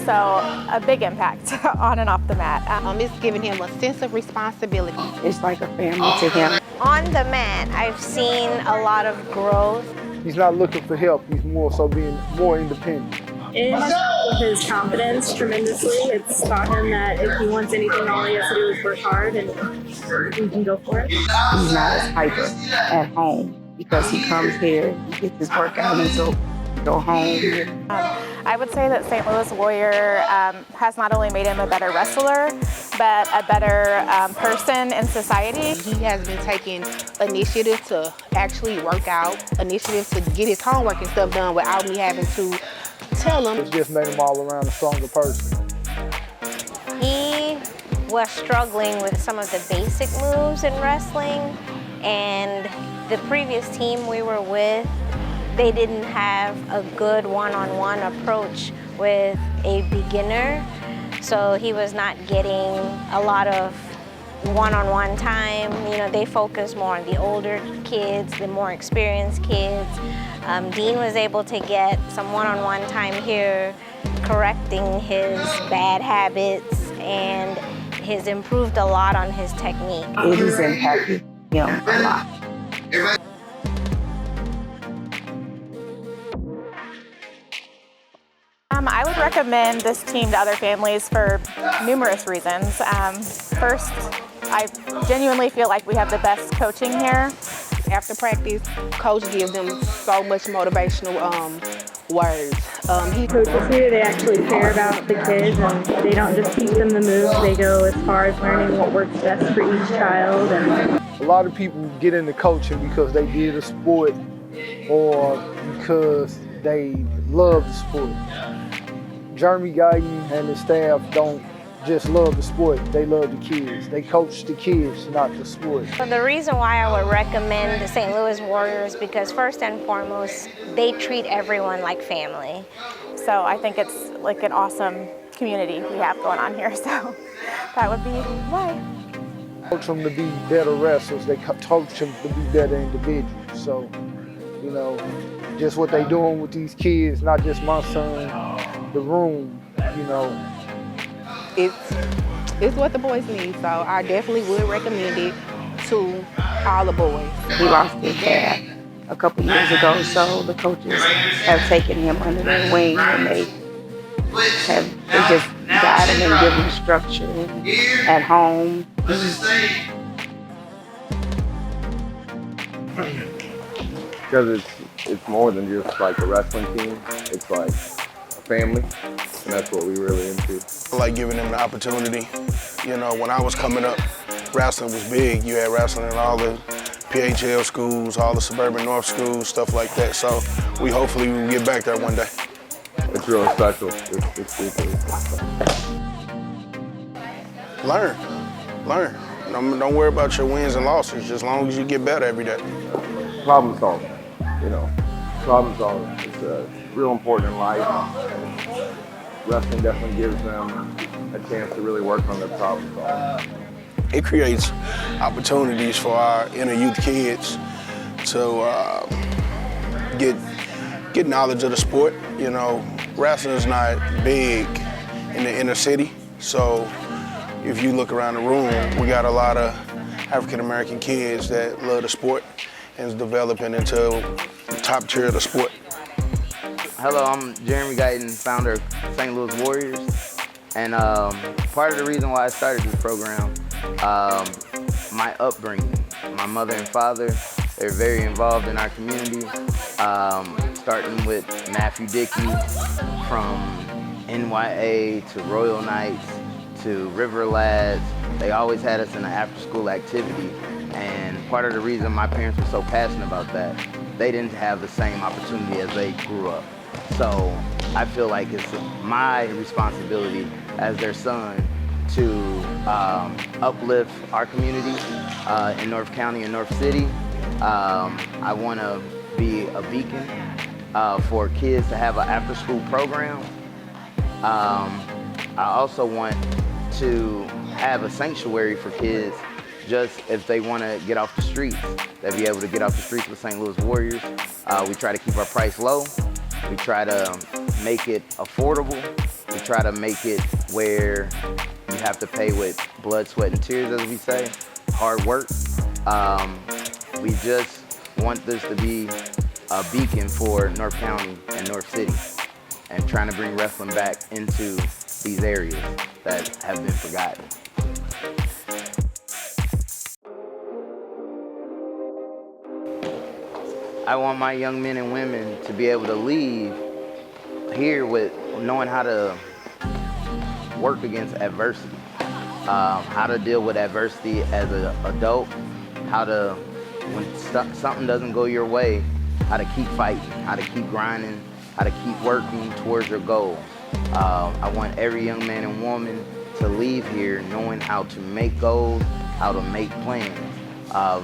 So a big impact on and off the mat. It's giving him a sense of responsibility. It's like a family to him. On the mat, I've seen a lot of growth. He's not looking for help, he's more so being more independent. It has helped with his confidence tremendously. It's taught him that if he wants anything, all he has to do is work hard and he can go for it. He's not as hyper at home because he comes here, he gets his workout, and so go home. I would say that St. Louis Warrior has not only made him a better wrestler, but a better person in society. He has been taking initiative to actually work out, initiative to get his homework and stuff done without me having to tell him. It's just made him all around a stronger person. He was struggling with some of the basic moves in wrestling, and the previous team we were with, they didn't have a good one-on-one approach with a beginner, so he was not getting a lot of one-on-one time. You know, they focus more on the older kids, the more experienced kids. Dean was able to get some one-on-one time here, correcting his bad habits, and he's improved a lot on his technique. It has impacted him a lot. I would recommend this team to other families for numerous reasons. First, I genuinely feel like we have the best coaching here. After practice, coach gives them so much motivational words. Coaches here, they actually care about the kids and they don't just teach them the moves, they go as far as learning what works best for each child. And A lot of people get into coaching because they did a sport or because they love the sport. Jeremy Guyton and his staff don't just love the sport, they love the kids. They coach the kids, not the sport. So the reason why I would recommend the St. Louis Warriors, because first and foremost, they treat everyone like family. So I think it's like an awesome community we have going on here, so that would be why. Coach them to be better wrestlers, they coach them to be better individuals. So, you know, just what they doing with these kids, not just my son, the room, you know. It's what the boys need, so I definitely would recommend it to all the boys. He lost his dad a couple years ago, so the coaches have taken him under their wing and they just guide him and give him structure at home. Because it's more than just like a wrestling team. It's like a family, and that's what we really into. I like giving them the opportunity. You know, when I was coming up, wrestling was big. You had wrestling in all the PHL schools, all the suburban North schools, stuff like that. So we hopefully will get back there one day. It's really special. It's Learn. Don't worry about your wins and losses, just as long as you get better every day. problem solving, you know. Problem solving. It's real important in life. Wrestling definitely gives them a chance to really work on their problem solving. It creates opportunities for our inner youth kids to get knowledge of the sport. You know, wrestling is not big in the inner city, so if you look around the room, we got a lot of African-American kids that love the sport and is developing into the top tier of the sport. Hello, I'm Jeremy Guyton, founder of St. Louis Warriors. And part of the reason why I started this program, my upbringing. My mother and father, they're very involved in our community, starting with Matthew Dickey, from NYA to Royal Knights to River Lads. They always had us in an after-school activity. And part of the reason my parents were so passionate about that, they didn't have the same opportunity as they grew up. So I feel like it's my responsibility as their son to uplift our community in North County and North City. I want to be a beacon for kids to have an after-school program. I also want to have a sanctuary for kids, just if they want to get off the streets, they'll be able to get off the streets with St. Louis Warriors. We try to keep our price low. We try to make it affordable to try to make it where you have to pay with blood, sweat, and tears, as we say, hard work. We just want this to be a beacon for North County and North City, and trying to bring wrestling back into these areas that have been forgotten. I want my young men and women to be able to leave here with knowing how to work against adversity, how to deal with adversity as an adult, how to, when something doesn't go your way, how to keep fighting, how to keep grinding, how to keep working towards your goal. I want every young man and woman to leave here knowing how to make goals, how to make plans.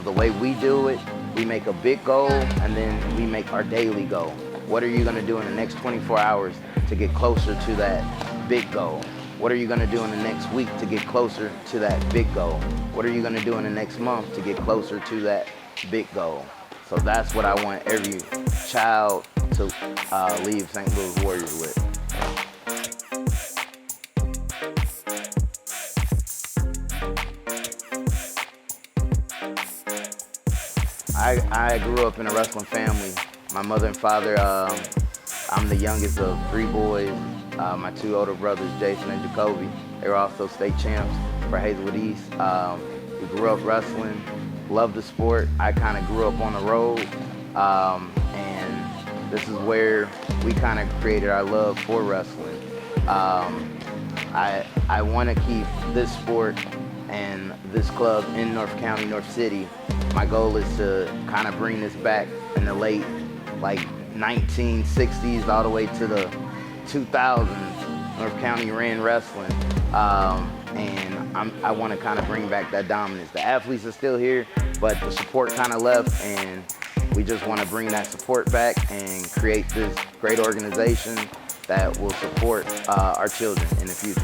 The way we do it, we make a big goal and then we make our daily goal. What are you gonna do in the next 24 hours to get closer to that big goal? What are you gonna do in the next week to get closer to that big goal? What are you gonna do in the next month to get closer to that big goal? So that's what I want every child to leave St. Louis Warriors with. I grew up in a wrestling family. My mother and father, I'm the youngest of 3 boys. My 2 older brothers, Jason and Jacoby, they were also state champs for Hazelwood East. We grew up wrestling, loved the sport. I kind of grew up on the road, and this is where we kind of created our love for wrestling. I want to keep this sport and this club in North County, North City. My goal is to kind of bring this back in the late, like 1960s all the way to the 2000s. North County ran wrestling, and I want to kind of bring back that dominance. The athletes are still here, but the support kind of left, and we just want to bring that support back and create this great organization that will support our children in the future.